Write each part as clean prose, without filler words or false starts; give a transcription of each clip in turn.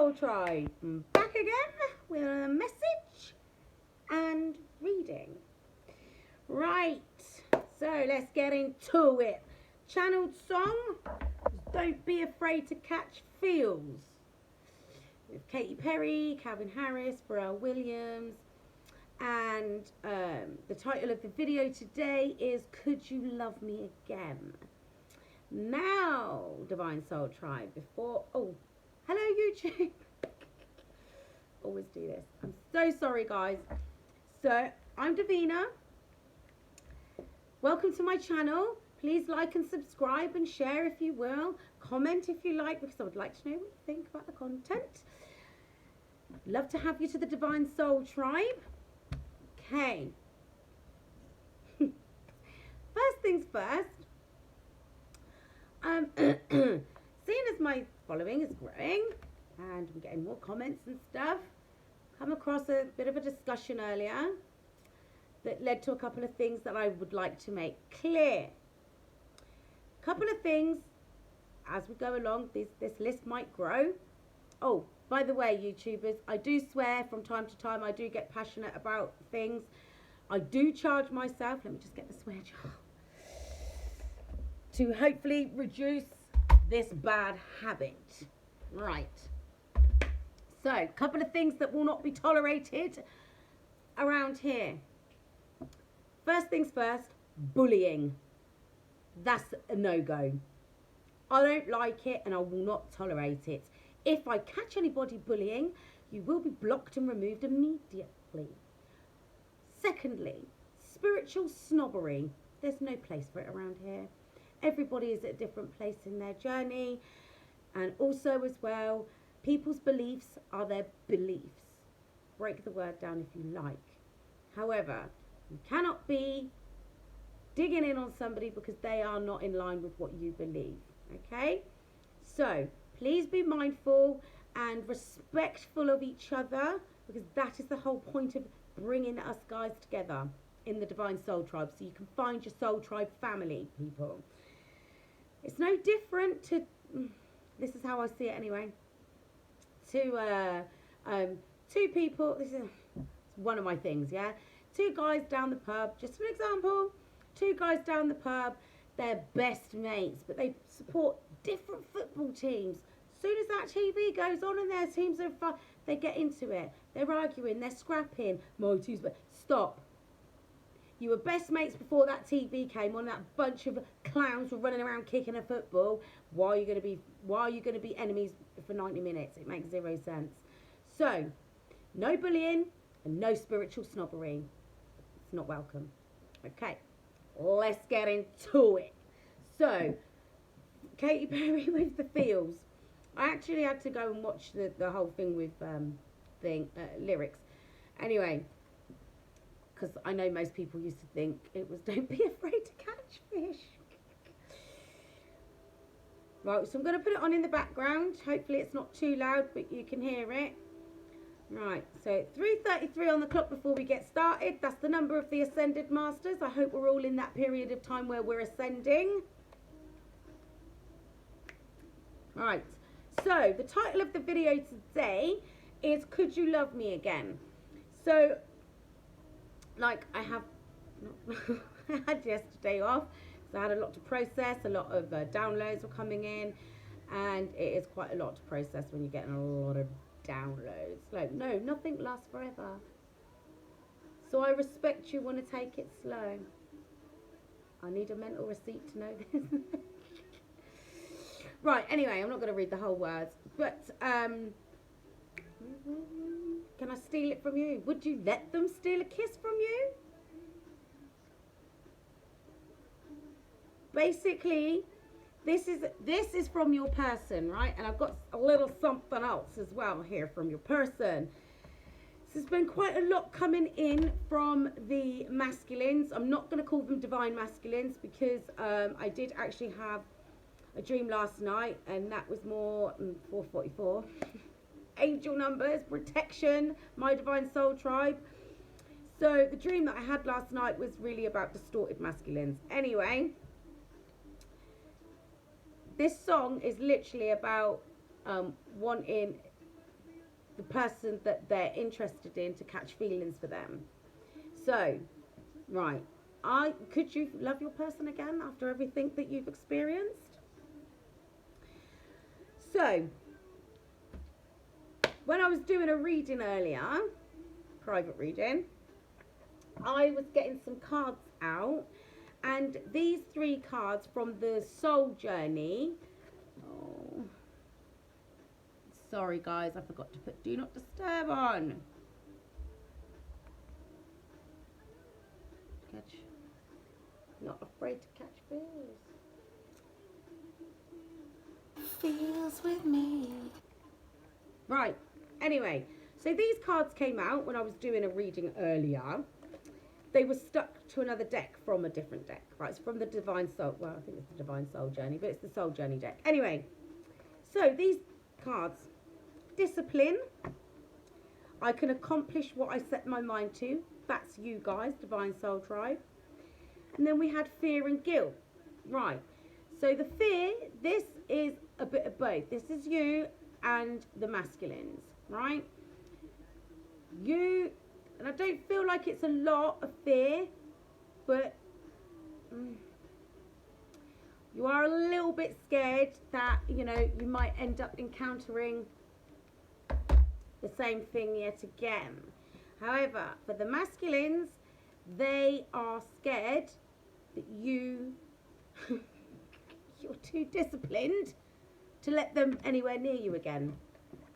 Soul Tribe. I'm back again with a message and reading. Right, so let's get into it. Channeled song, Don't Be Afraid to Catch Feels. With Katy Perry, Calvin Harris, Pharrell Williams. And the title of the video today is Could You Love Me Again? Now, Divine Soul Tribe, hello YouTube. Always do this. I'm so sorry, guys. So, I'm Divina. Welcome to my channel. Please like and subscribe and share if you will. Comment if you like, because I would like to know what you think about the content. Love to have you to the Divine Soul Tribe. Okay. First things first. Seeing as my following is growing and I'm getting more comments and stuff, come across a bit of a discussion earlier that led to a couple of things that I would like to make clear. A couple of things as we go along. This list might grow. Oh, by the way, YouTubers, I do swear from time to time. I do get passionate about things. I do charge myself. Let me just get the swear jar. To hopefully reduce this bad habit. Right. So, a couple of things that will not be tolerated around here. First things first, bullying. That's a no-go. I don't like it and I will not tolerate it. If I catch anybody bullying, you will be blocked and removed immediately. Secondly, spiritual snobbery. There's no place for it around here. Everybody is at a different place in their journey. And also as well, people's beliefs are their beliefs. Break the word down if you like. However, you cannot be digging in on somebody because they are not in line with what you believe. Okay? So, please be mindful and respectful of each other, because that is the whole point of bringing us guys together in the Divine Soul Tribe, so you can find your Soul Tribe family, people. It's no different to, this is how I see it anyway, to two people, this is one of my things, yeah? Two guys down the pub, just an example, two guys down the pub, they're best mates, but they support different football teams. As soon as that TV goes on and their teams are fun, they get into it. They're arguing, they're scrapping. My team's but stop. You were best mates before that TV came on. That bunch of clowns were running around kicking a football. Why are you going to be enemies for 90 minutes? It makes zero sense. So, no bullying and no spiritual snobbery. It's not welcome. Okay, let's get into it. So, Katy Perry with the feels. I actually had to go and watch the whole thing with lyrics. Anyway, because I know most people used to think it was don't be afraid to catch fish. Right, so I'm going to put it on in the background. Hopefully it's not too loud, but you can hear it. Right, so 3:33 on the clock before we get started. That's the number of the Ascended Masters. I hope we're all in that period of time where we're ascending. Right, so the title of the video today is Could You Love Me Again? So, like I had yesterday off, so I had a lot to process, a lot of downloads were coming in, and it is quite a lot to process when you're getting a lot of downloads. Like, no, nothing lasts forever. So I respect you, want to take it slow. I need a mental receipt to know this. Right, anyway, I'm not going to read the whole words, but can I steal it from you? Would you let them steal a kiss from you? Basically, this is from your person, right? And I've got a little something else as well here from your person. So there's been quite a lot coming in from the masculines. I'm not going to call them divine masculines because I did actually have a dream last night, and that was more 444. Angel numbers, protection, my Divine Soul Tribe. So the dream that I had last night was really about distorted masculines. Anyway, this song is literally about wanting the person that they're interested in to catch feelings for them. So, right, could you love your person again after everything that you've experienced? So, when I was doing a reading earlier, private reading, I was getting some cards out, and these 3 cards from the soul journey. Oh, sorry guys, I forgot to put do not disturb on. Not afraid to catch feels. Feels with me. Right, anyway, so these cards came out when I was doing a reading earlier. They were stuck to another deck from a different deck. Right, it's from the Divine Soul. Well, I think it's the Divine Soul Journey, but it's the Soul Journey deck. Anyway, so these cards. Discipline. I can accomplish what I set my mind to. That's you guys, Divine Soul Tribe. And then we had fear and guilt. Right. So the fear, this is a bit of both. This is you and the masculines, right? You, and I don't feel like it's a lot of fear, but you are a little bit scared that, you know, you might end up encountering the same thing yet again. However, for the masculines, they are scared that you're too disciplined to let them anywhere near you again.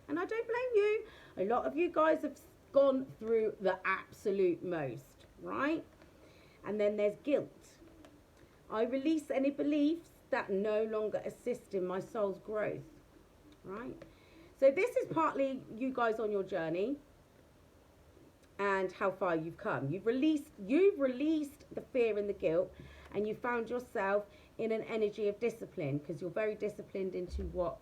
And I don't blame you. A lot of you guys have gone through the absolute most, right? And then there's guilt. I release any beliefs that no longer assist in my soul's growth, right? So this is partly you guys on your journey and how far you've come. You've released the fear and the guilt, and you found yourself in an energy of discipline, because you're very disciplined into what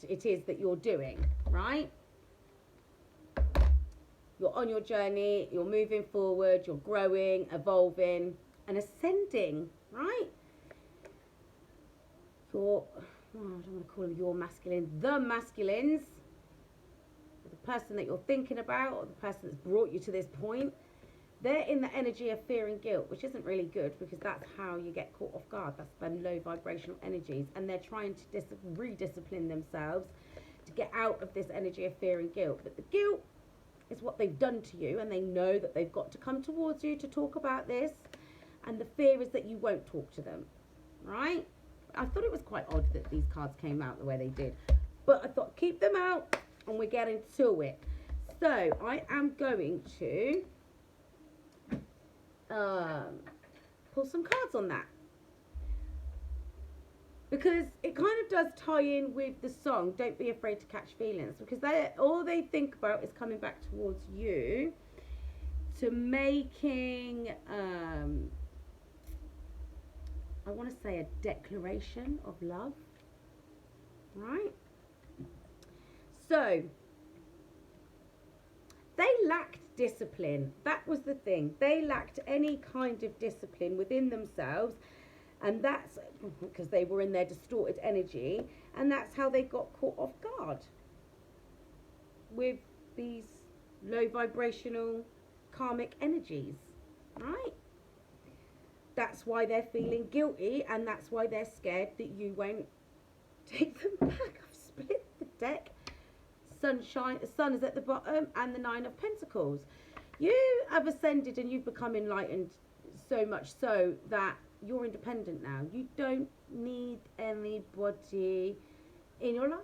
it is that you're doing, right? You're on your journey, you're moving forward, you're growing, evolving, and ascending, right? I don't want to call them your masculine, the masculines, the person that you're thinking about, or the person that's brought you to this point, they're in the energy of fear and guilt, which isn't really good, because that's how you get caught off guard. That's the low vibrational energies, and they're trying to rediscipline themselves to get out of this energy of fear and guilt. But the guilt is what they've done to you, and they know that they've got to come towards you to talk about this, and the fear is that you won't talk to them, right? I thought it was quite odd that these cards came out the way they did, but I thought keep them out and we're getting to it. So I am going to pull some cards on that, because it kind of does tie in with the song Don't Be Afraid to Catch Feelings, because all they think about is coming back towards you, to making I want to say a declaration of love, right? So they lacked discipline. That was the thing. They lacked any kind of discipline within themselves, and that's because they were in their distorted energy, and that's how they got caught off guard with these low vibrational karmic energies, right? That's why they're feeling guilty, and that's why they're scared that you won't take them back. I've split the deck. Sunshine, the sun is at the bottom, and the 9 of Pentacles. You have ascended and you've become enlightened, so much so that you're independent now. You don't need anybody in your life.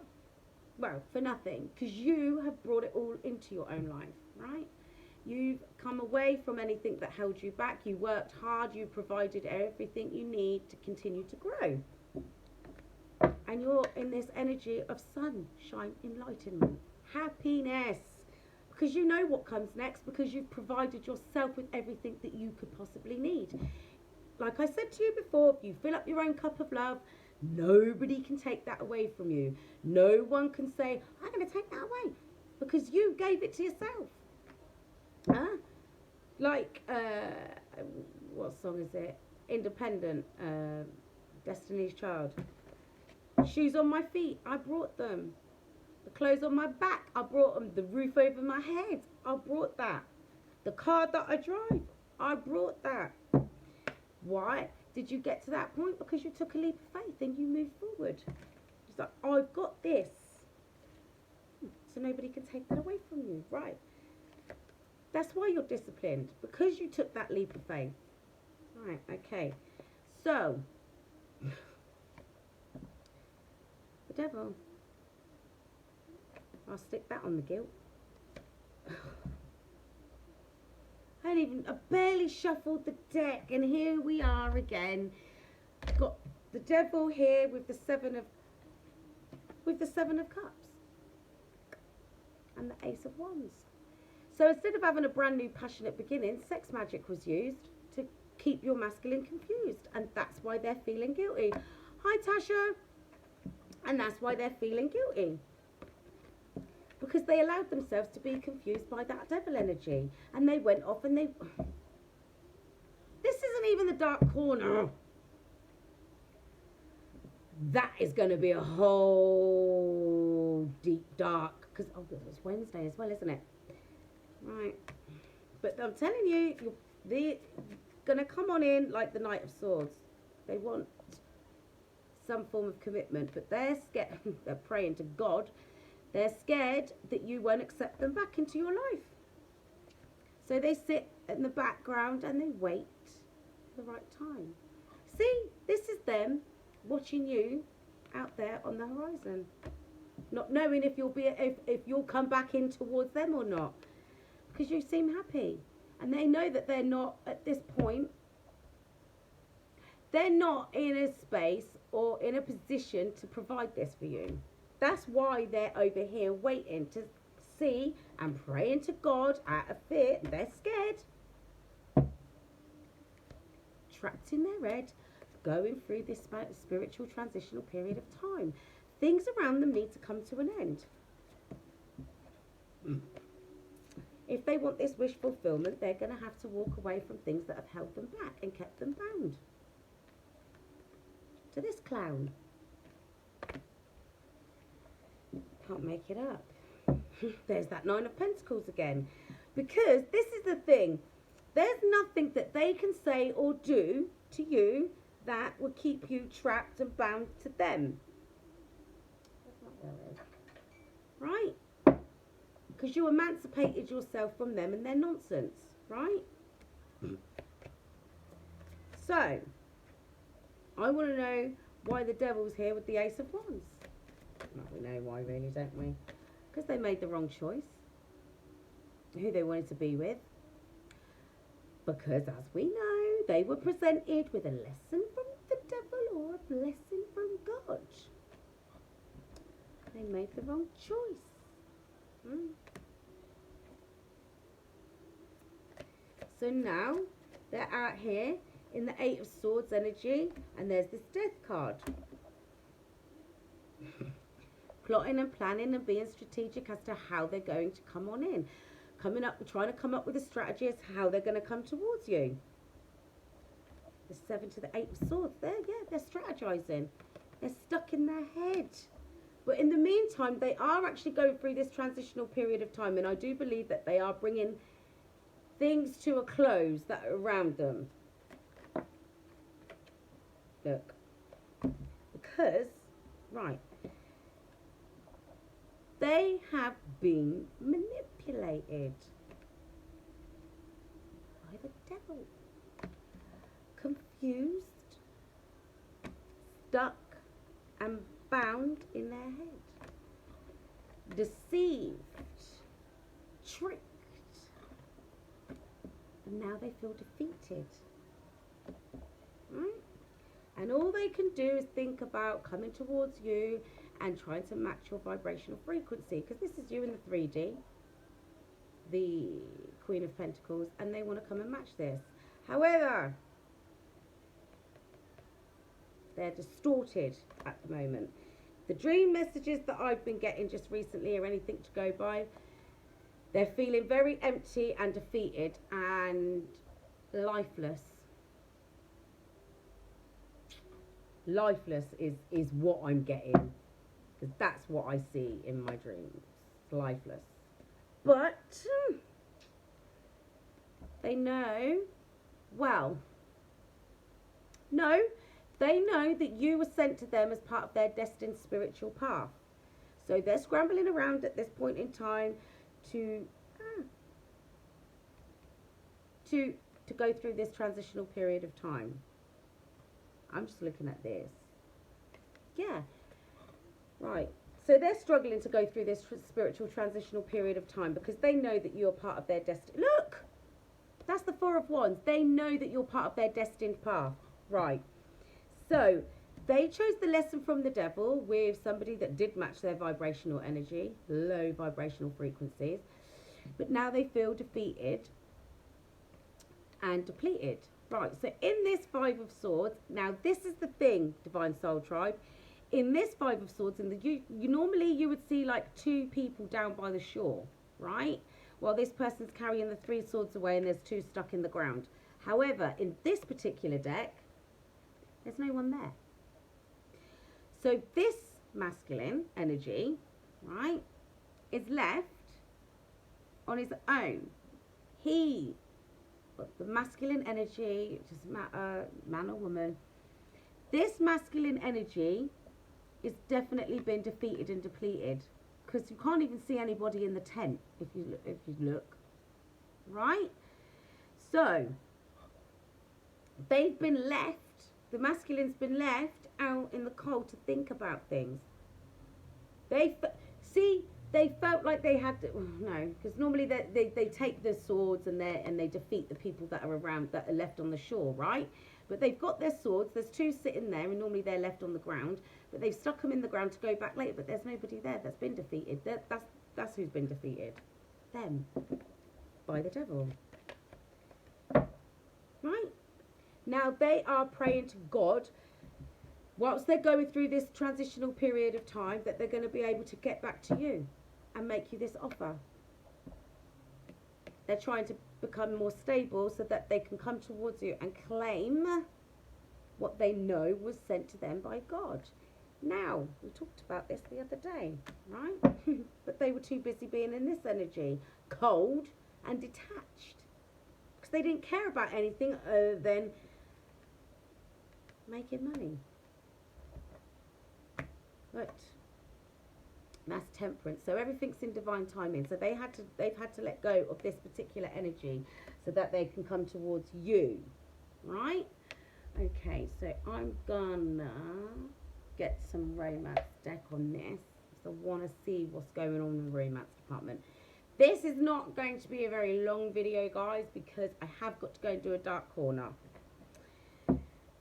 Well, for nothing, because you have brought it all into your own life, right? You've come away from anything that held you back. You worked hard. You provided everything you need to continue to grow. And you're in this energy of sunshine, enlightenment, happiness. Because you know what comes next, because you've provided yourself with everything that you could possibly need. Like I said to you before, if you fill up your own cup of love, nobody can take that away from you. No one can say, I'm going to take that away, because you gave it to yourself. Huh? Like, what song is it? Independent, Destiny's Child. Shoes on my feet, I brought them. The clothes on my back, I brought them. The roof over my head, I brought that. The car that I drive, I brought that. Why did you get to that point? Because you took a leap of faith and you moved forward. It's like, I've got this. So nobody can take that away from you, right? That's why you're disciplined, because you took that leap of faith. Right, okay. So, the devil. I'll stick that on the guilt. I barely shuffled the deck, and here we are again. Got the devil here with the seven of cups and the ace of wands. So instead of having a brand new passionate beginning, sex magic was used to keep your masculine confused, and that's why they're feeling guilty. Hi Tasha. And that's why they're feeling guilty, because they allowed themselves to be confused by that devil energy, and they went off and this isn't even the dark corner. That is going to be a whole deep dark, because it's Wednesday as well, isn't it? Right. But I'm telling you, they're going to come on in like the Knight of Swords. They want some form of commitment, but they're scared. They're praying to God. They're scared that you won't accept them back into your life. So they sit in the background and they wait for the right time. See, this is them watching you out there on the horizon, not knowing if you'll come back in towards them or not, because you seem happy, and they know that they're not at this point. They're not in a space or in a position to provide this for you. That's why they're over here waiting to see and praying to God out of fear. They're scared, trapped in their head, going through this spiritual transitional period of time. Things around them need to come to an end. If they want this wish fulfillment, they're going to have to walk away from things that have held them back and kept them bound to this clown. Can't make it up. There's that Nine of Pentacles again. Because this is the thing. There's nothing that they can say or do to you that will keep you trapped and bound to them. That's not where it is. Right? Because you emancipated yourself from them and their nonsense. Right? So, I want to know why the devil's here with the Ace of Wands. Well, we know why, really, don't we? Because they made the wrong choice. Who they wanted to be with. Because, as we know, they were presented with a lesson from the devil or a blessing from God. They made the wrong choice. So now, they're out here in the Eight of Swords energy, and there's this Death card. Plotting and planning and being strategic as to how they're going to come on in. Trying to come up with a strategy as to how they're going to come towards you. The 7 to the 8 of Swords. They're strategizing. They're stuck in their head. But in the meantime, they are actually going through this transitional period of time, and I do believe that they are bringing things to a close that are around them. Look. Because, right, they have been manipulated by the devil. Confused, stuck, and bound in their head. Deceived, tricked, and now they feel defeated. Right? And all they can do is think about coming towards you and trying to match your vibrational frequency, because this is you in the 3D, the Queen of Pentacles, and they want to come and match this. However, they're distorted at the moment. The dream messages that I've been getting just recently are anything to go by. They're feeling very empty and defeated and lifeless. Lifeless is what I'm getting. because that's what I see in my dreams. It's lifeless. But they know, well, no, they know that you were sent to them as part of their destined spiritual path. So they're scrambling around at this point in time to go through this transitional period of time. I'm just looking at this. Yeah. Right. So they're struggling to go through this spiritual transitional period of time because they know that you're part of their destiny. Look! That's the Four of Wands. They know that you're part of their destined path. Right. So they chose the lesson from the devil with somebody that did match their vibrational energy, low vibrational frequencies. But now they feel defeated and depleted. Right, so in this Five of Swords, now this is the thing, Divine Soul Tribe. In this Five of Swords, you normally you would see like two people down by the shore, right? While this person's carrying the three swords away and there's two stuck in the ground. However, in this particular deck, there's no one there. So this masculine energy, right, is left on his own. The masculine energy, it doesn't matter, man or woman, this masculine energy is definitely been defeated and depleted because you can't even see anybody in the tent if you look, right? So they've been left, the masculine's been left out in the cold to think about things. They felt like they had to, no, because normally they take the swords and they defeat the people that are around, that are left on the shore, right? But they've got their swords, there's two sitting there, and normally they're left on the ground, but they've stuck them in the ground to go back later, but there's nobody there that's been defeated. That's who's been defeated. Them. By the devil. Right? Now they are praying to God, whilst they're going through this transitional period of time, that they're going to be able to get back to you and make you this offer. They're trying to become more stable so that they can come towards you and claim what they know was sent to them by God. Now, we talked about this the other day, right? But they were too busy being in this energy, cold and detached, because they didn't care about anything other than making money. But that's Temperance. So everything's in divine timing. So they've had to let go of this particular energy so that they can come towards you. Right? Okay, so I'm gonna get some romance deck on this. So I want to see what's going on in the romance department. This is not going to be a very long video, guys, because I have got to go and do a dark corner.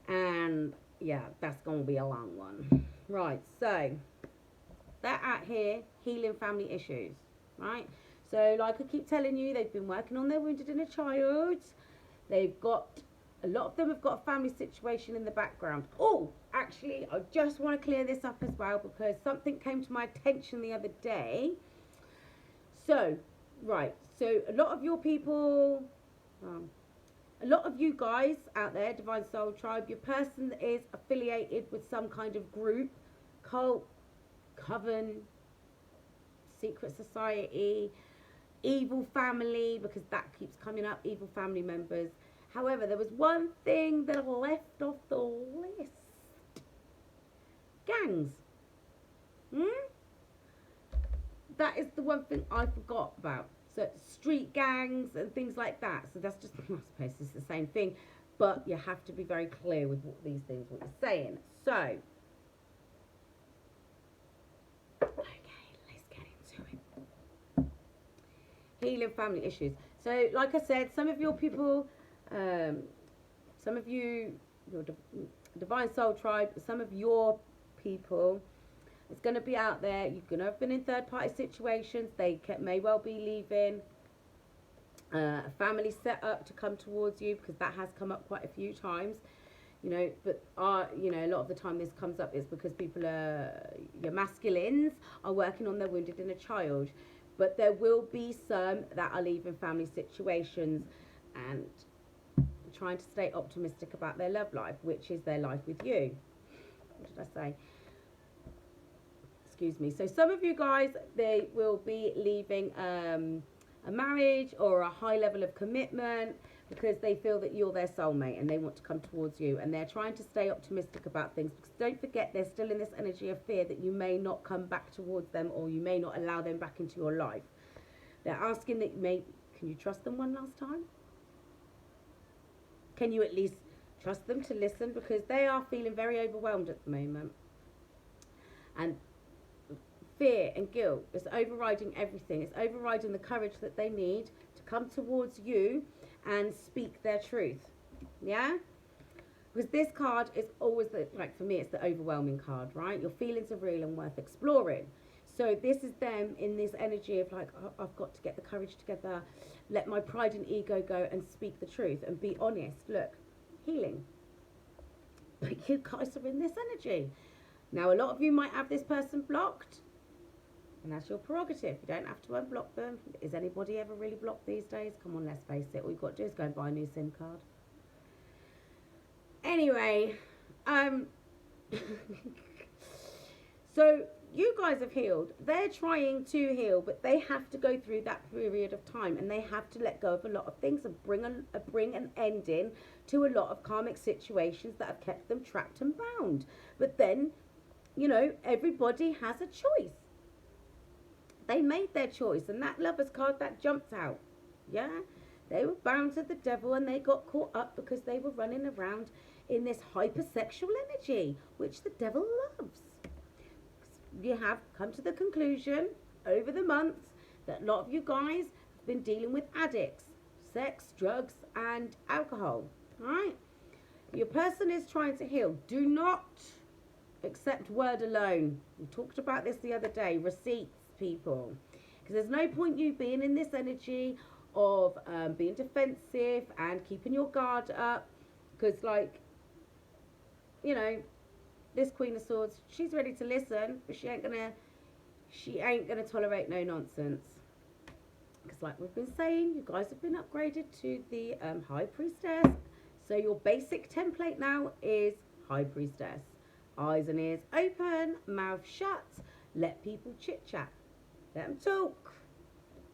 And yeah, that's going to be a long one. Right, so they're out here healing family issues, right? So like I keep telling you, they've been working on their wounded inner child. They've got, a lot of them have got a family situation in the background. Oh, actually, I just want to clear this up as well because something came to my attention the other day. So, right, so a lot of your people, a lot of you guys out there, Divine Soul Tribe, your person is affiliated with some kind of group, cult, coven, secret society, evil family, because that keeps coming up, evil family members. However, there was one thing that I left off the list. Gangs. That is the one thing I forgot about. So street gangs and things like that. So that's just, I suppose it's the same thing. But you have to be very clear with what these things, what you're saying. So, okay, let's get into it. Healing family issues. So, like I said, some of your people, some of you, your Divine Soul Tribe, some of your people, it's going to be out there. You're going to have been in third-party situations. They may well be leaving a family set up to come towards you, because that has come up quite a few times. You know, but you know, a lot of the time this comes up is because people your masculines are working on their wounded inner child. But there will be some that are leaving family situations and trying to stay optimistic about their love life, which is their life with you. What did I say? excuse me. So some of you guys, they will be leaving a marriage or a high level of commitment because they feel that you're their soulmate and they want to come towards you, and they're trying to stay optimistic about things, because don't forget, they're still in this energy of fear that you may not come back towards them, or you may not allow them back into your life. They're asking that can you trust them one last time? Can you at least trust them to listen? Because they are feeling very overwhelmed at the moment. And fear and guilt is overriding everything. It's overriding the courage that they need to come towards you and speak their truth. Yeah? Because this card is always, like for me, it's the overwhelming card, right? Your feelings are real and worth exploring. So this is them in this energy of like, oh, I've got to get the courage together, let my pride and ego go and speak the truth and be honest. Look, healing. But you guys are in this energy. Now, a lot of you might have this person blocked, and that's your prerogative. You don't have to unblock them. Is anybody ever really blocked these days? Come on, let's face it. All you've got to do is go and buy a new SIM card. Anyway, so you guys have healed. They're trying to heal, but they have to go through that period of time, and they have to let go of a lot of things and bring an ending to a lot of karmic situations that have kept them trapped and bound. But then, you know, everybody has a choice. They made their choice, and that Lovers card, that jumped out. Yeah, they were bound to the devil, and they got caught up because they were running around in this hypersexual energy, which the devil loves. You have come to the conclusion over the months that a lot of you guys have been dealing with addicts, sex, drugs, and alcohol. All right, your person is trying to heal. Do not accept word alone. We talked about this the other day. Receipts, people, because there's no point you being in this energy of being defensive and keeping your guard up, because, like, you know, this Queen of Swords, she's ready to listen, but she ain't gonna tolerate no nonsense. Because, like we've been saying, you guys have been upgraded to the High Priestess. So your basic template now is High Priestess. Eyes and ears open, mouth shut, let people chit chat. Let them talk.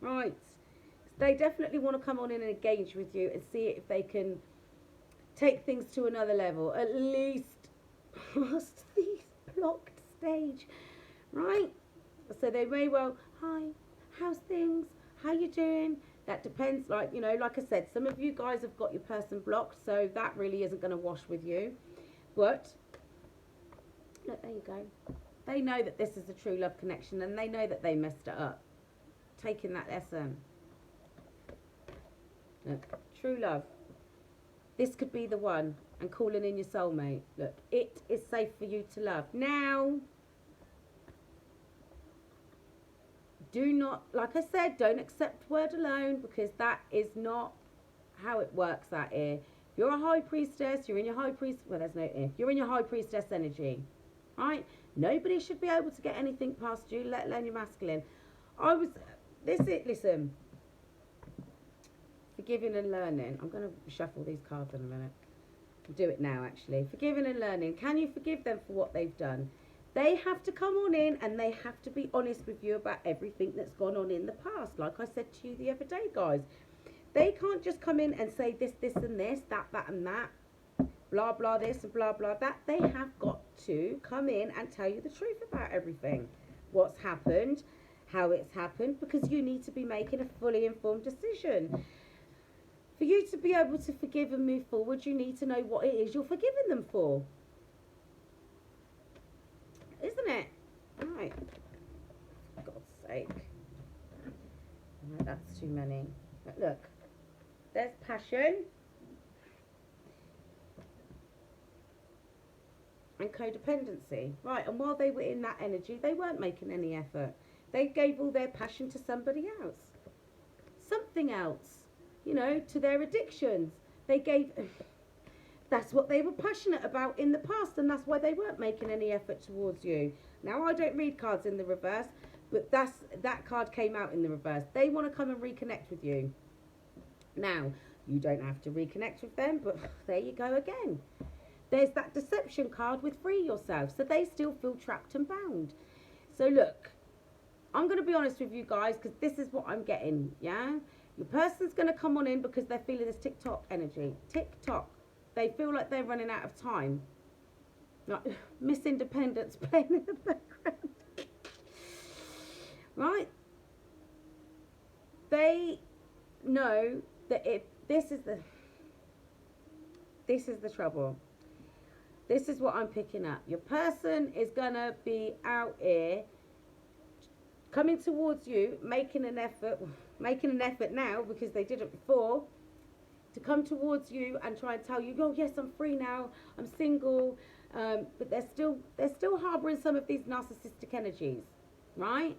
Right. They definitely want to come on in and engage with you and see if they can take things to another level. At least past the blocked stage. Right? So they may well, hi, how's things? How you doing? That depends. Like, you know, like I said, some of you guys have got your person blocked, so that really isn't going to wash with you. But, look, there you go. They know that this is a true love connection, and they know that they messed it up. Taking that lesson. Look, true love. This could be the one, and calling in your soulmate. Look, it is safe for you to love. Now, do not, like I said, don't accept word alone, because that is not how it works out here. If you're a high priestess, you're in your high priest, well, there's no if. You're in your high priestess energy, right? Nobody should be able to get anything past you, let alone your masculine. Listen. Forgiving and learning. I'm going to shuffle these cards in a minute. I'll do it now, actually. Forgiving and learning. Can you forgive them for what they've done? They have to come on in, and they have to be honest with you about everything that's gone on in the past. Like I said to you the other day, guys. They can't just come in and say this, this and this, that and that. Blah, blah, this and blah, blah, that. They have got to come in and tell you the truth about everything. What's happened, how it's happened, because you need to be making a fully informed decision. For you to be able to forgive and move forward, you need to know what it is you're forgiving them for. Isn't it? Right. For God's sake. Right, that's too many. But look, there's passion. And codependency. Right, and while they were in that energy, they weren't making any effort. They gave all their passion to somebody else. Something else. You know, to their addictions. They gave... That's what they were passionate about in the past, and that's why they weren't making any effort towards you. Now, I don't read cards in the reverse, but that card came out in the reverse. They want to come and reconnect with you. Now, you don't have to reconnect with them, but there you go again. There's that deception card with free yourself, so they still feel trapped and bound. So look, I'm going to be honest with you guys, because this is what I'm getting, yeah? Your person's going to come on in because they're feeling this TikTok energy. TikTok. They feel like they're running out of time. Like Miss Independence playing in the background. Right? They know that if this is the trouble. This is what I'm picking up. Your person is going to be out here coming towards you, making an effort now because they did it before, to come towards you and try and tell you, oh yes, I'm free now, I'm single, but they're still harboring some of these narcissistic energies, right?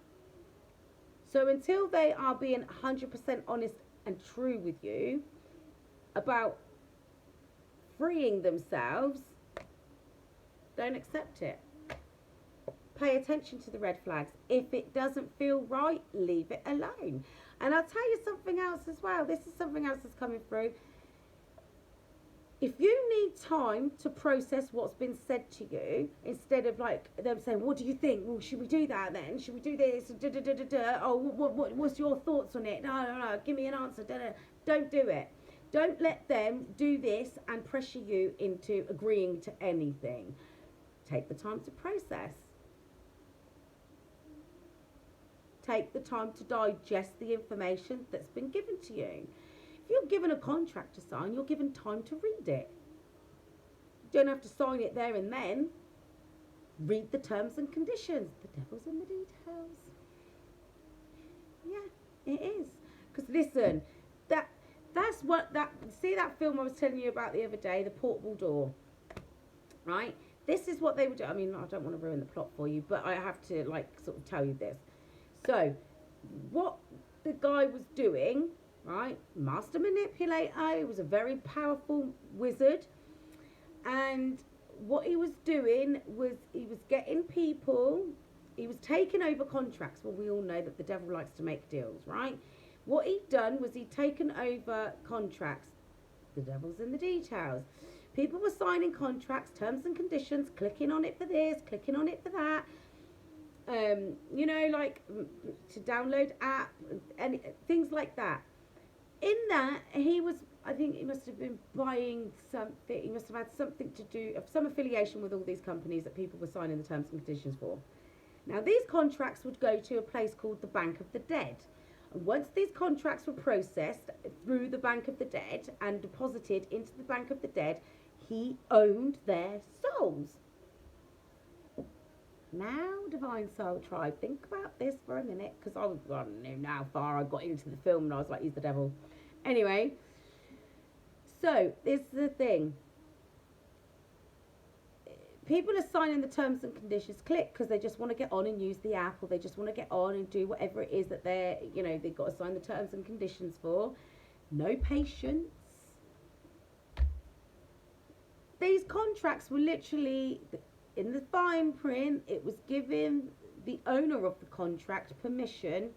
So until they are being 100% honest and true with you about freeing themselves, don't accept it. Pay attention to the red flags. If it doesn't feel right, leave it alone. And I'll tell you something else as well. This is something else that's coming through. If you need time to process what's been said to you, instead of like them saying, what do you think? Well, should we do that then? Should we do this? Oh, what's your thoughts on it? No, give me an answer. Don't do it. Don't let them do this and pressure you into agreeing to anything. Take the time to process. Take the time to digest the information that's been given to you. If you're given a contract to sign, you're given time to read it. You don't have to sign it there and then. Read the terms and conditions. The devil's in the details. Yeah, it is. Because listen, see that film I was telling you about the other day, The Portable Door, right? This is what they would do. I mean, I don't want to ruin the plot for you, but I have to sort of tell you this. So, what the guy was doing, right? Master manipulator. He was a very powerful wizard, and what he was doing was he was getting people. He was taking over contracts. Well, we all know that the devil likes to make deals, right? What he'd done was he'd taken over contracts. The devil's in the details. People were signing contracts, terms and conditions, clicking on it for this, clicking on it for that. To download app and things like that. In that, I think he must have been buying something. He must have had something to do, of some affiliation with all these companies that people were signing the terms and conditions for. Now, these contracts would go to a place called the Bank of the Dead. And once these contracts were processed through the Bank of the Dead and deposited into the Bank of the Dead, he owned their souls. Now, Divine Soul Tribe, think about this for a minute, because I don't know how far I got into the film and I was like, he's the devil. Anyway, so this is the thing. People are signing the terms and conditions, click, because they just want to get on and use the app, or they just want to get on and do whatever it is that they've got to sign the terms and conditions for. No patience. These contracts were literally, in the fine print, it was giving the owner of the contract permission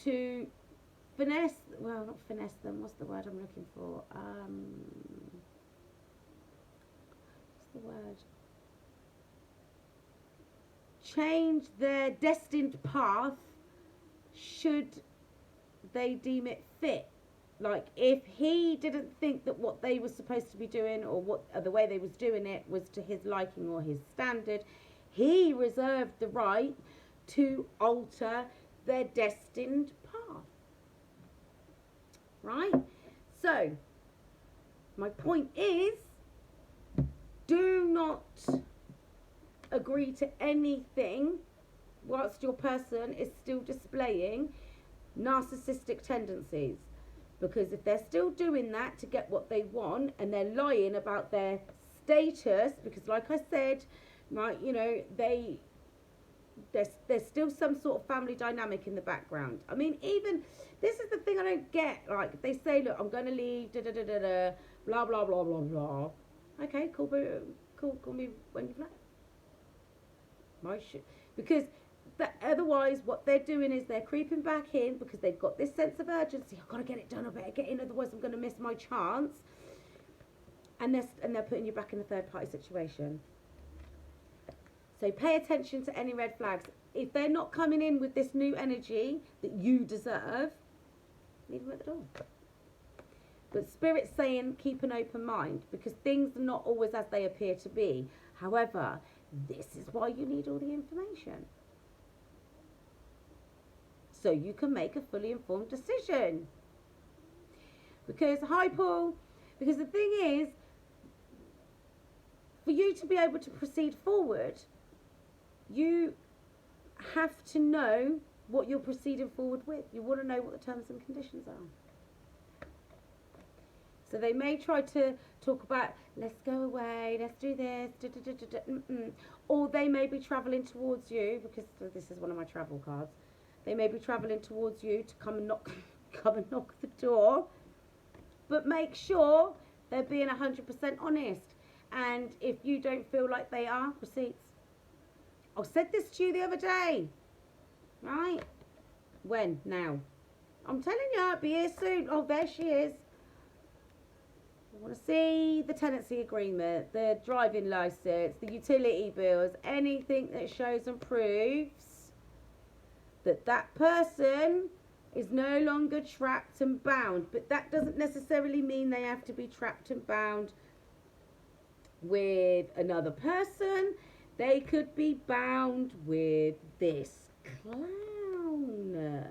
to not finesse them, what's the word I'm looking for? What's the word? Change their destined path should they deem it fit. Like, if he didn't think that what they were supposed to be doing, or the way they was doing it was to his liking or his standard, he reserved the right to alter their destined path. Right? So, my point is, do not agree to anything whilst your person is still displaying narcissistic tendencies. Because if they're still doing that to get what they want, and they're lying about their status, because like I said, right, there's still some sort of family dynamic in the background. I mean, even, this is the thing I don't get. Like, they say, look, I'm going to leave, blah, blah, blah, blah, blah. Okay, cool, call me when you've left. My shit. Because otherwise, what they're doing is they're creeping back in because they've got this sense of urgency. I've got to get it done. I better get in, otherwise I'm going to miss my chance. And they're putting you back in a third party situation. So pay attention to any red flags. If they're not coming in with this new energy that you deserve, leave them at the door. But Spirit's saying keep an open mind, because things are not always as they appear to be. However, this is why you need all the information. So you can make a fully informed decision. Because, hi Paul, because the thing is, for you to be able to proceed forward, you have to know what you're proceeding forward with. You want to know what the terms and conditions are. So they may try to talk about, let's go away, let's do this, or they may be travelling towards you, because this is one of my travel cards. They may be travelling towards you to come and knock the door, but make sure they're being 100% honest. And if you don't feel like they are, receipts. I said this to you the other day, right? When? Now. I'm telling you, I'll be here soon. Oh, there she is. I want to see the tenancy agreement, the driving license, the utility bills, anything that shows and proves that that person is no longer trapped and bound. But that doesn't necessarily mean they have to be trapped and bound with another person. They could be bound with this clown.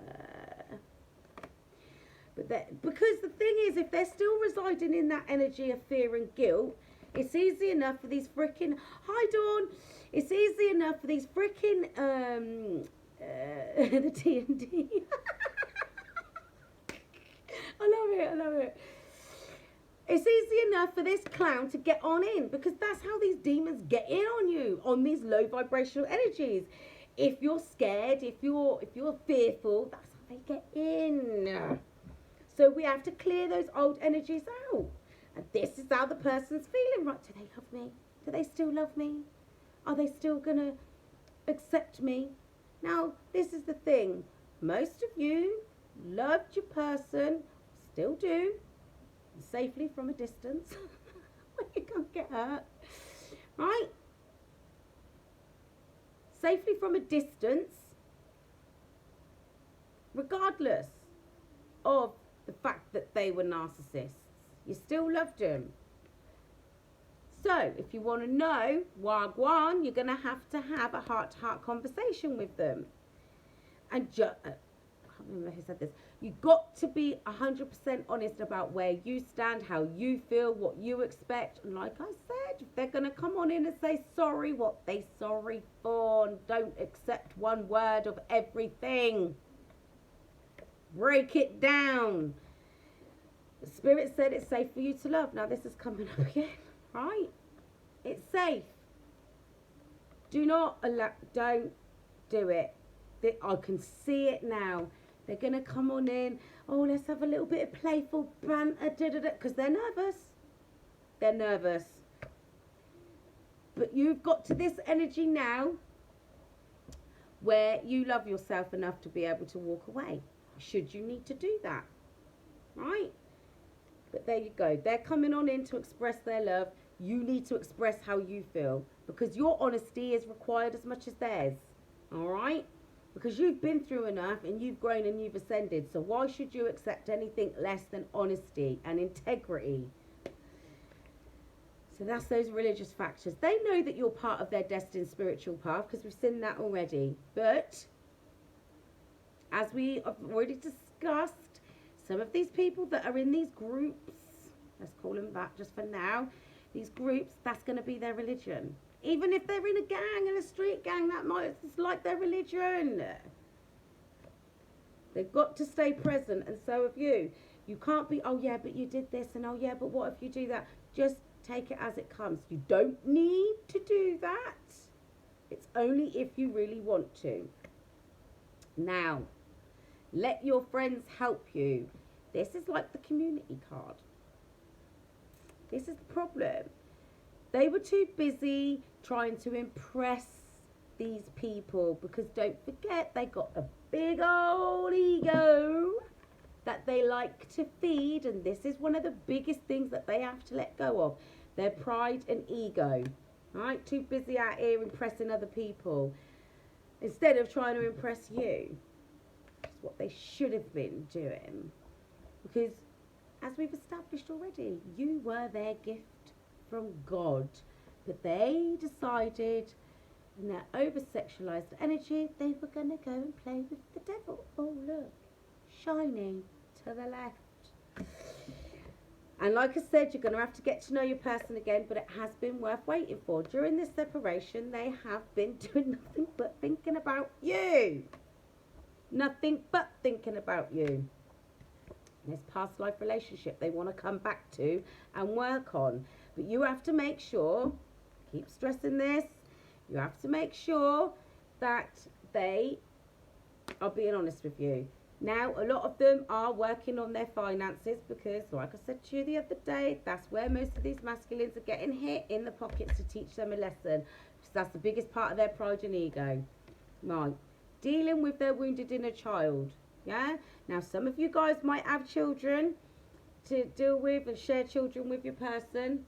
But because the thing is, if they're still residing in that energy of fear and guilt, it's easy enough for these freaking, hi Dawn, it's easy enough for these freaking the T&D. I love it. It's easy enough for this clown to get on in, because that's how these demons get in on you, on these low vibrational energies. If you're scared, if you're fearful, that's how they get in. So we have to clear those old energies out. And this is how the person's feeling. Right, do they love me? Do they still love me? Are they still going to accept me? Now, this is the thing. Most of you loved your person, still do, safely from a distance, when you can't get hurt, right? Safely from a distance, regardless of the fact that they were narcissists. You still loved them. So, if you want to know Wagwan, you're going to have a heart-to-heart conversation with them. And I can't remember who said this. You've got to be 100% honest about where you stand, how you feel, what you expect. And like I said, if they're going to come on in and say sorry, what they sorry for, and don't accept one word of everything. Break it down. The Spirit said it's safe for you to love. Now this is coming up again, right? It's safe. Don't do it. I can see it now. They're going to come on in. Oh, let's have a little bit of playful banter, because they're nervous. They're nervous. But you've got to this energy now where you love yourself enough to be able to walk away, should you need to do that, right? But there you go. They're coming on in to express their love. You need to express how you feel, because your honesty is required as much as theirs, all right? Because you've been through enough and you've grown and you've ascended. So why should you accept anything less than honesty and integrity? So that's those religious factors. They know that you're part of their destined spiritual path, because we've seen that already. But as we have already discussed, some of these people that are in these groups, let's call them that just for now, these groups, that's going to be their religion. Even if they're in a gang, in a street gang, it's like their religion. They've got to stay present, and so have you. You can't be, oh yeah, but you did this, and oh yeah, but what if you do that? Just take it as it comes. You don't need to do that. It's only if you really want to. Now, let your friends help you. This is like the community card. This is the problem. They were too busy trying to impress these people, because don't forget, they got a big old ego that they like to feed, and this is one of the biggest things that they have to let go of, their pride and ego, right? Too busy out here impressing other people instead of trying to impress you. That's what they should have been doing. Because, as we've established already, you were their gift from God. But they decided, in their over-sexualized energy, they were going to go and play with the devil. Oh, look, shiny to the left. And like I said, you're going to have to get to know your person again, but it has been worth waiting for. During this separation, they have been doing nothing but thinking about you. Nothing but thinking about you. This past life relationship they want to come back to and work on. But you have to make sure, keep stressing this, you have to make sure that they are being honest with you. Now, a lot of them are working on their finances because, like I said to you the other day, that's where most of these masculines are getting hit in the pockets to teach them a lesson. Because that's the biggest part of their pride and ego. Right. Dealing with their wounded inner child. Yeah? Now, some of you guys might have children to deal with and share children with your person.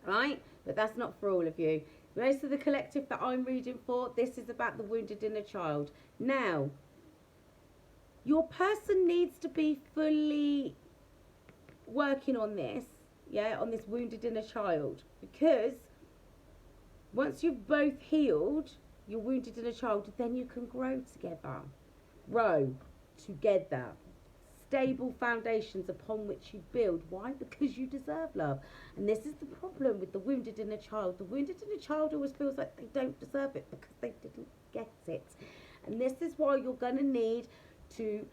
Right? But that's not for all of you. Most of the collective that I'm reading for, this is about the wounded inner child. Now, your person needs to be fully working on this, yeah, on this wounded inner child. Because once you've both healed your wounded inner child, then you can grow together. Grow together. Stable foundations upon which you build. Why? Because you deserve love. And this is the problem with the wounded inner child. The wounded inner child always feels like they don't deserve it because they didn't get it. And this is why you're going to need to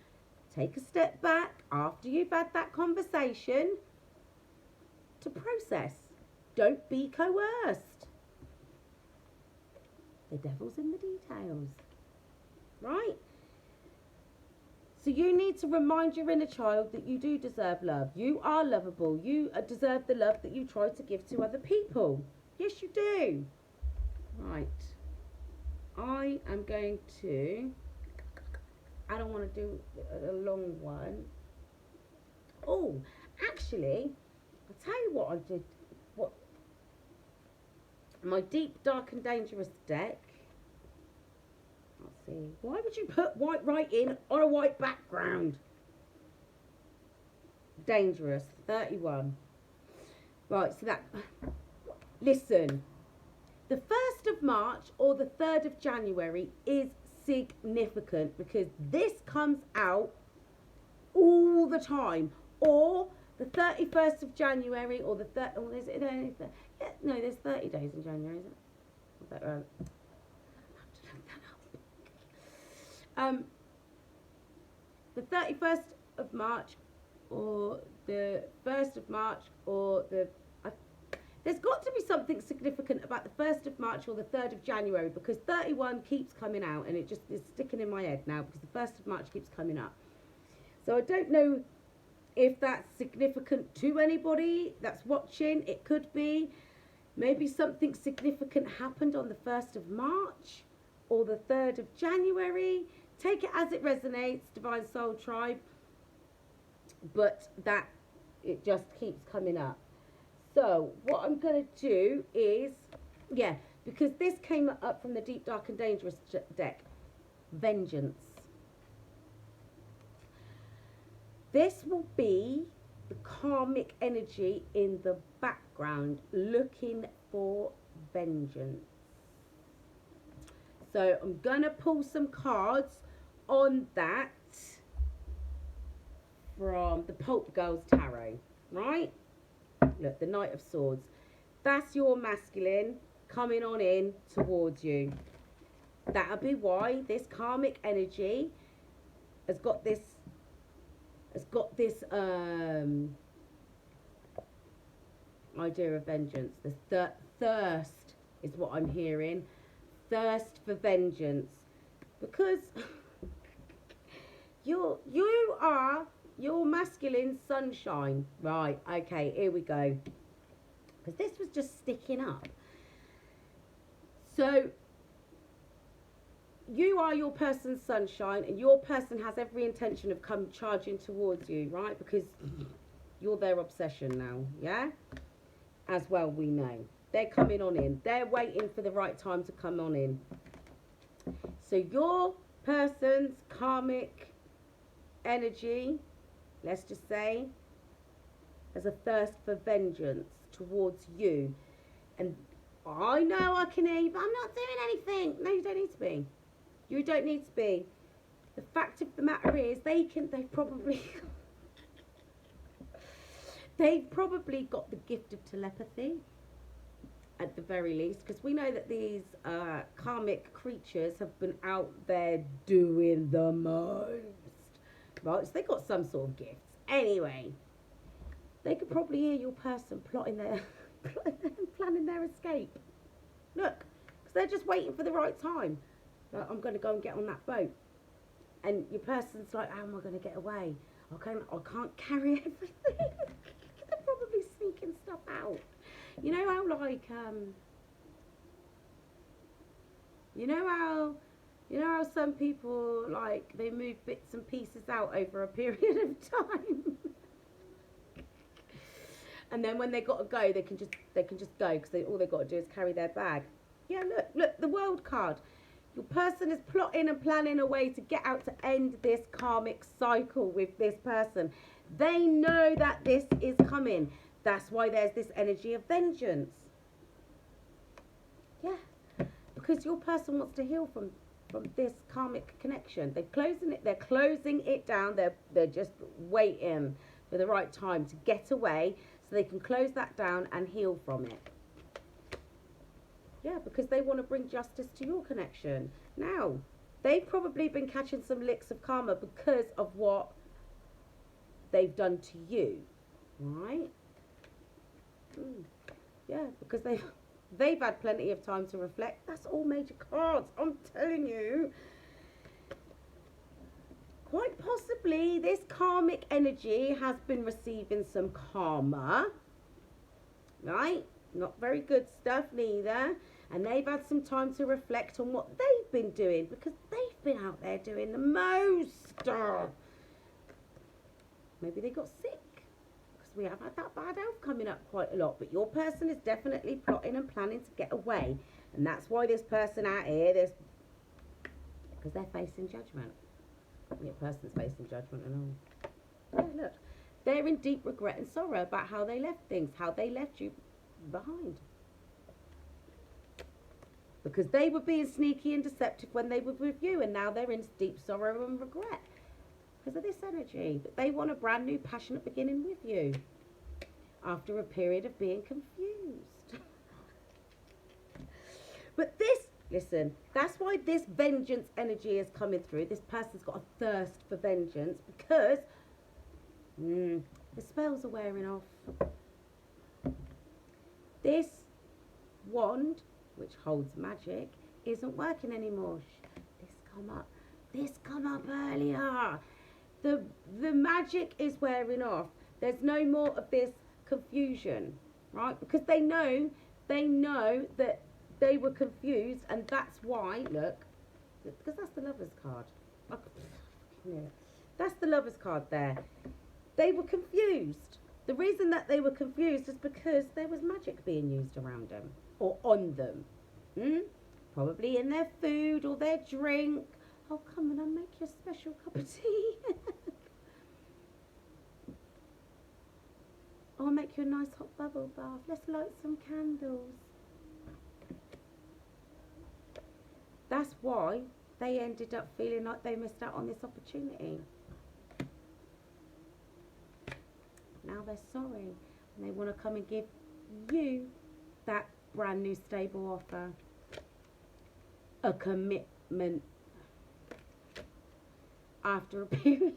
take a step back after you've had that conversation to process. Don't be coerced. The devil's in the details. Right? So you need to remind your inner child that you do deserve love. You are lovable. You deserve the love that you try to give to other people. Yes, you do. Right. I am going to... I don't want to do a long one. Oh, actually, I'll tell you what I did. What my deep, dark and dangerous deck. Let's see. Why would you put white writing on a white background? Dangerous. 31. Right, so that... Listen. The 1st of March or the 3rd of January is significant because this comes out all the time. Or the 31st of January or the 3rd... Oh, is it anything? Yeah, no, there's 30 days in January, isn't it? Is that right? The 31st of March or the 1st of March or the... there's got to be something significant about the 1st of March or the 3rd of January because 31 keeps coming out and it just is sticking in my head now because the 1st of March keeps coming up. So I don't know if that's significant to anybody that's watching. It could be. Maybe something significant happened on the 1st of March or the 3rd of January. Take it as it resonates, Divine Soul Tribe. But that, it just keeps coming up. So, what I'm going to do is, yeah, because this came up from the Deep, Dark and Dangerous deck. Vengeance. This will be the karmic energy in the background looking for vengeance. So I'm going to pull some cards on that from the Pulp Girls Tarot, right? Look, the Knight of Swords. That's your masculine coming on in towards you. That'll be why this karmic energy has got this idea of vengeance. The thirst is what I'm hearing. Thirst for vengeance. Because you are your masculine sunshine. Right, okay, here we go. Because this was just sticking up. So, you are your person's sunshine, and your person has every intention of come charging towards you, right? Because you're their obsession now, yeah? As well we know. they're coming on in. They're waiting for the right time to come on in. So your person's karmic energy, let's just say, has a thirst for vengeance towards you. And I know I can hear you, but I'm not doing anything. No, you don't need to be. You don't need to be. The fact of the matter is, they've probably got the gift of telepathy, at the very least, because we know that these karmic creatures have been out there doing the most, right? So they got some sort of gifts. Anyway, they could probably hear your person planning their escape. Look, because they're just waiting for the right time. Like, I'm going to go and get on that boat. And your person's like, how am I going to get away? I can't carry everything. They're probably sneaking stuff out. You know how, like, you know how some people, like, they move bits and pieces out over a period of time. And then when they got to go, they can just go, because all they got to do is carry their bag. Yeah, look, the World card. Your person is plotting and planning a way to get out to end this karmic cycle with this person. They know that this is coming. That's why there's this energy of vengeance. Yeah, because your person wants to heal from this karmic connection. They're closing it down. They're just waiting for the right time to get away so they can close that down and heal from it. Yeah, because they want to bring justice to your connection. Now, they've probably been catching some licks of karma because of what they've done to you, right? Yeah, because they've had plenty of time to reflect. That's all major cards, I'm telling you. Quite possibly, this karmic energy has been receiving some karma, right? Not very good stuff neither. And they've had some time to reflect on what they've been doing, because they've been out there doing the most. Maybe they got sick, because we have had that bad health coming up quite a lot. But your person is definitely plotting and planning to get away. And that's why this person out here, because they're facing judgment. Your person's facing judgment and all. Yeah, look. They're in deep regret and sorrow about how they left things, how they left you behind. Because they were being sneaky and deceptive when they were with you, and now they're in deep sorrow and regret because of this energy. But they want a brand new passionate beginning with you after a period of being confused. But listen, that's why this vengeance energy is coming through. This person's got a thirst for vengeance because the spells are wearing off. This wand, which holds magic, isn't working anymore. This come up earlier. The magic is wearing off. There's no more of this confusion, right? Because they know that they were confused, and that's why, look, because that's the Lover's card. That's the Lover's card there. They were confused. The reason that they were confused is because there was magic being used around them or on them. Probably in their food or their drink. Oh, come on, I'll make you a special cup of tea. I'll make you a nice hot bubble bath. Let's light some candles. That's why they ended up feeling like they missed out on this opportunity. Now they're sorry, and they want to come and give you that brand new stable offer. A commitment after a period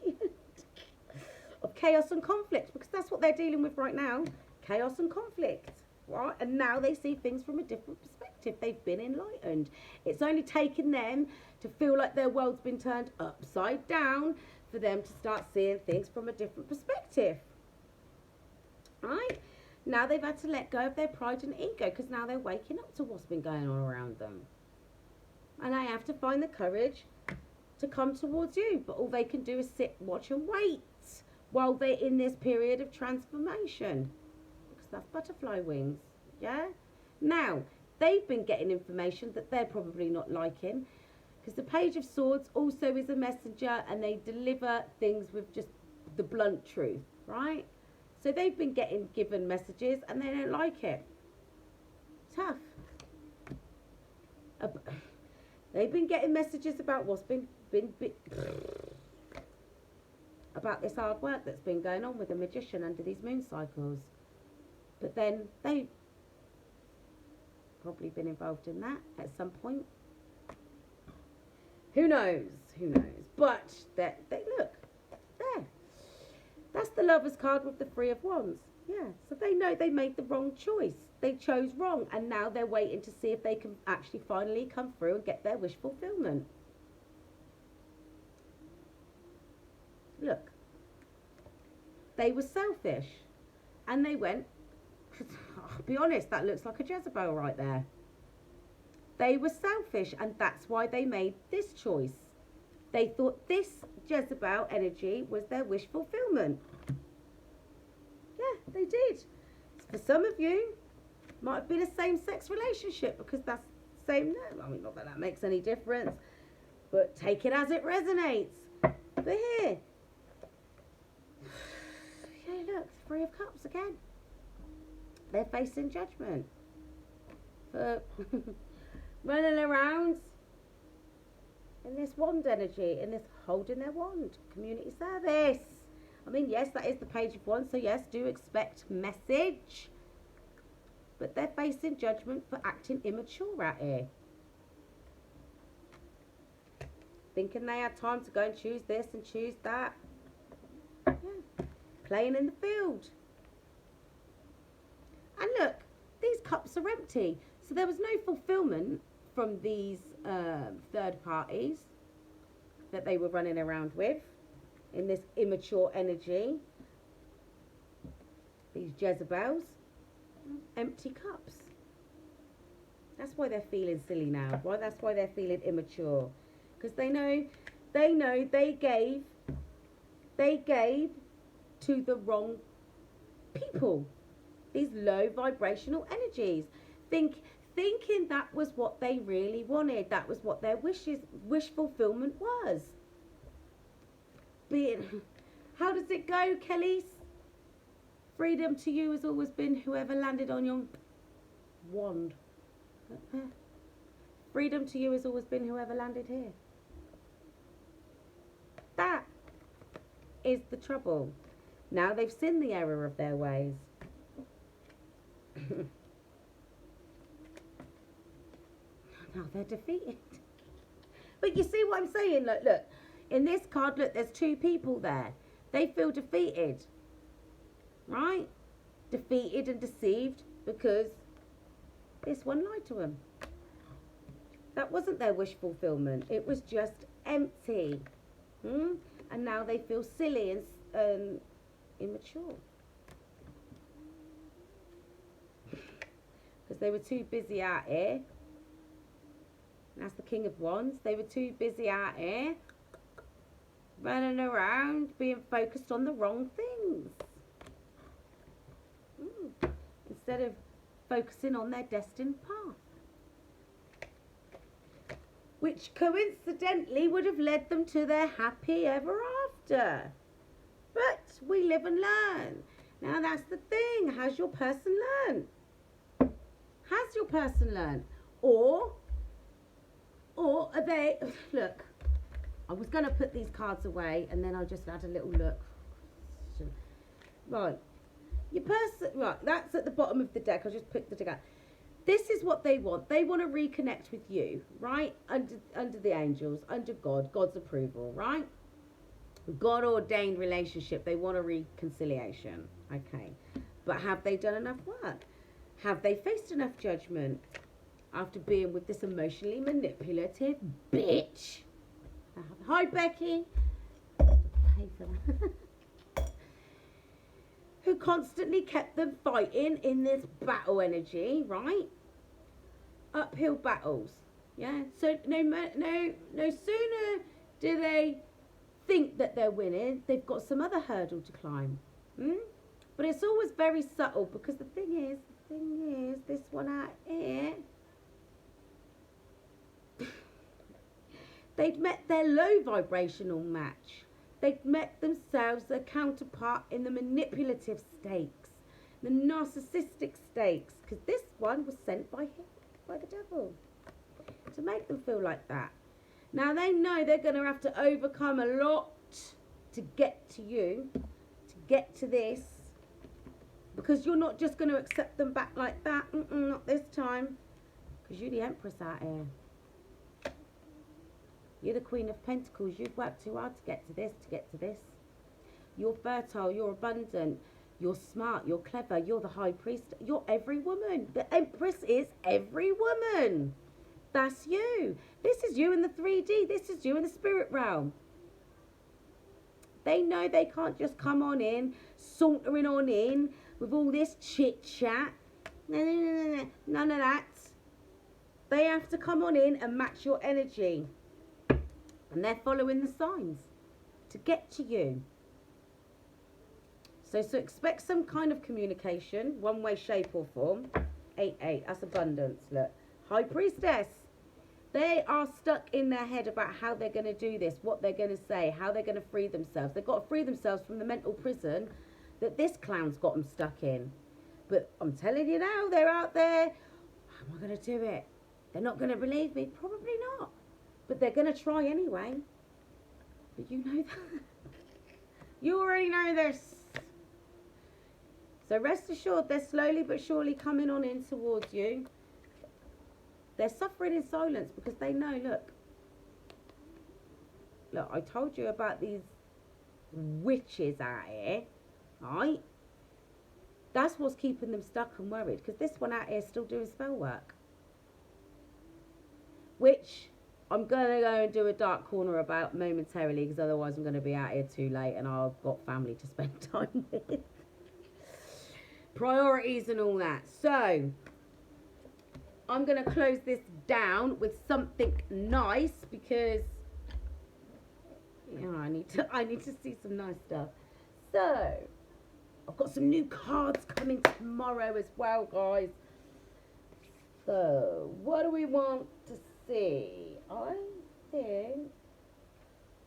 of chaos and conflict, because that's what they're dealing with right now. Chaos and conflict, right? And now they see things from a different perspective. They've been enlightened. It's only taken them to feel like their world's been turned upside down for them to start seeing things from a different perspective. Right? Now they've had to let go of their pride and ego, because now they're waking up to what's been going on around them. And they have to find the courage to come towards you. But all they can do is sit, watch and wait while they're in this period of transformation. Because that's butterfly wings. Yeah? Now, they've been getting information that they're probably not liking, because the Page of Swords also is a messenger, and they deliver things with just the blunt truth, right? So they've been given messages and they don't like it. Tough. They've been getting messages about what's been about this hard work that's been going on with the magician under these moon cycles. But then they've probably been involved in that at some point. Who knows? Who knows? But they look there. That's the Lover's card with the Three of Wands. Yeah, so they know they made the wrong choice. They chose wrong, and now they're waiting to see if they can actually finally come through and get their wish fulfillment. Look, they were selfish, and they went, I'll be honest, that looks like a Jezebel right there. They were selfish, and that's why they made this choice. They thought this Jezebel energy was their wish fulfillment. Yeah, they did. For some of you, might have been a same-sex relationship, because that's the same. No, I mean, not that that makes any difference, but take it as it resonates. But here, yeah, look, Three of Cups again. They're facing judgment for running around in this wand energy, in this holding their wand, community service. I mean, yes, that is the Page of Wands, so yes, do expect message. But they're facing judgment for acting immature out here. Thinking they had time to go and choose this and choose that. Yeah. Playing in the field. And look, these cups are empty. So there was no fulfillment from these third parties that they were running around with in this immature energy. These Jezebels. Empty cups. That's why they're feeling silly now. That's why they're feeling immature. Because they know they gave to the wrong people. These low vibrational energies. Thinking that was what they really wanted. That was what their wish fulfillment was. How does it go, Kellys? Freedom to you has always been whoever landed on your wand. Freedom to you has always been whoever landed here. That is the trouble. Now they've seen the error of their ways. Now they're defeated. But you see what I'm saying? Look, in this card, look, there's two people there. They feel defeated. Right? Defeated and deceived because this one lied to them. That wasn't their wish fulfillment. It was just empty. And now they feel silly and immature. Because they were too busy out here. That's the King of Wands. They were too busy out here running around being focused on the wrong things. Instead of focusing on their destined path. Which coincidentally would have led them to their happy ever after. But we live and learn. Now that's the thing. Has your person learned? Has your person learned? Or are they... Look, I was going to put these cards away and then I just had a little look. Right. Your person... Right, that's at the bottom of the deck. I just picked the deck out. This is what they want. They want to reconnect with you, right? Under the angels, under God, God's approval, right? God-ordained relationship. They want a reconciliation. Okay. But have they done enough work? Have they faced enough judgment after being with this emotionally manipulative bitch? Hi, Becky. Pay for that. Who constantly kept them fighting in this battle energy, right? Uphill battles, yeah. So no sooner do they think that they're winning, they've got some other hurdle to climb. But it's always very subtle because the thing is, Thing is, this one out here, they'd met their low vibrational match. They'd met themselves, their counterpart, in the manipulative stakes, the narcissistic stakes, because this one was sent by him, by the devil, to make them feel like that. Now they know they're going to have to overcome a lot to get to you, to get to this, because you're not just going to accept them back like that. Not this time, because you're the Empress out here. You're the Queen of Pentacles. You've worked too hard to get to this, to get to this. You're fertile, you're abundant, you're smart, you're clever, you're the High Priest, you're every woman. The Empress is every woman. That's you. This is you in the 3D. This is you in the spirit realm. They know they can't just come on in, sauntering on in with all this chit-chat. No, none of that. They have to come on in and match your energy. And they're following the signs to get to you. So expect some kind of communication, one way, shape or form. 8-8, that's abundance, look. High Priestess. They are stuck in their head about how they're going to do this, what they're going to say, how they're going to free themselves. They've got to free themselves from the mental prison that this clown's got them stuck in. But I'm telling you now, they're out there. How am I going to do it? They're not going to believe me. Probably not. But they're going to try anyway. But you know that. You already know this. So rest assured, they're slowly but surely coming on in towards you. They're suffering in silence because they know, look, I told you about these witches out here, right? That's what's keeping them stuck and worried, because this one out here is still doing spell work. Which I'm going to go and do a dark corner about momentarily, because otherwise I'm going to be out here too late and I've got family to spend time with. Priorities and all that. So I'm going to close this down with something nice, because you know, I need to see some nice stuff. So I've got some new cards coming tomorrow as well, guys. So what do we want to see? I think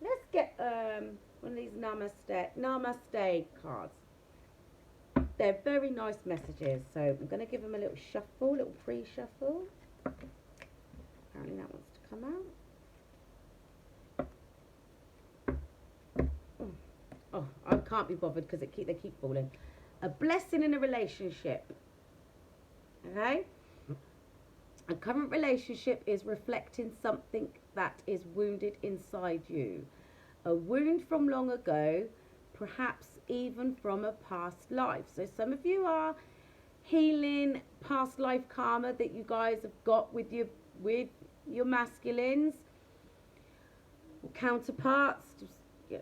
let's get one of these namaste cards. They're very nice messages, so I'm going to give them a little shuffle, a little pre-shuffle. Apparently that wants to come out. Oh, I can't be bothered because they keep falling. A blessing in a relationship. Okay? A current relationship is reflecting something that is wounded inside you. A wound from long ago, perhaps even from a past life. So some of you are healing past life karma that you guys have got with your masculines, counterparts. Just, yeah,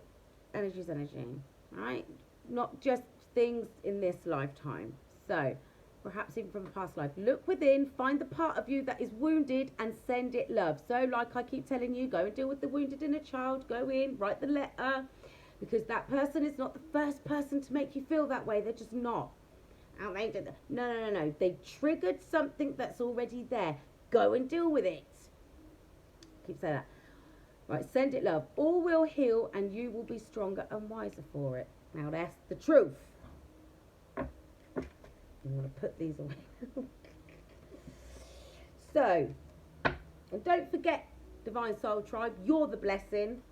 energy's energy, right? Not just things in this lifetime. So perhaps even from a past life. Look within, find the part of you that is wounded and send it love. So like I keep telling you, go and deal with the wounded inner child. Go in, write the letter. Because that person is not the first person to make you feel that way. They're just not. Oh, they did that. No. They triggered something that's already there. Go and deal with it. Keep saying that. Right, send it love. All will heal and you will be stronger and wiser for it. Now that's the truth. I'm going to put these away. So, and don't forget, Divine Soul Tribe, you're the blessing.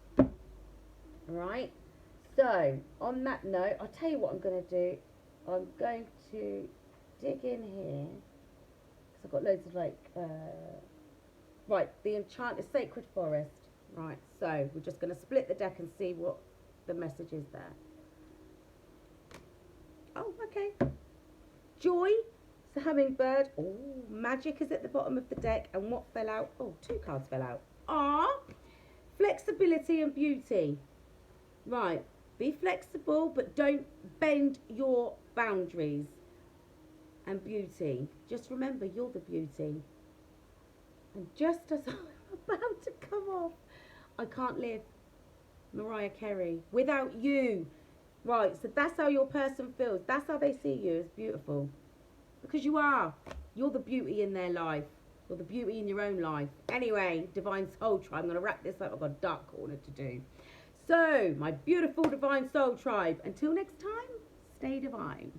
Right? So, on that note, I'll tell you what I'm going to do. I'm going to dig in here, because I've got loads of right, the Enchanted Sacred Forest. Right, so we're just going to split the deck and see what the message is there. Oh, okay. Joy, it's a hummingbird. Oh, magic is at the bottom of the deck. And what fell out? Oh, 2 cards fell out. Flexibility and beauty. Right, be flexible, but don't bend your boundaries. And beauty. Just remember, you're the beauty. And just as I'm about to come off, I can't live, Mariah Carey, without you. Right, so that's how your person feels. That's how they see you, as beautiful. Because you are. You're the beauty in their life. You're the beauty in your own life. Anyway, Divine Soul Tribe. I'm going to wrap this up. I've got a dark corner to do. So, my beautiful Divine Soul Tribe. Until next time, stay divine.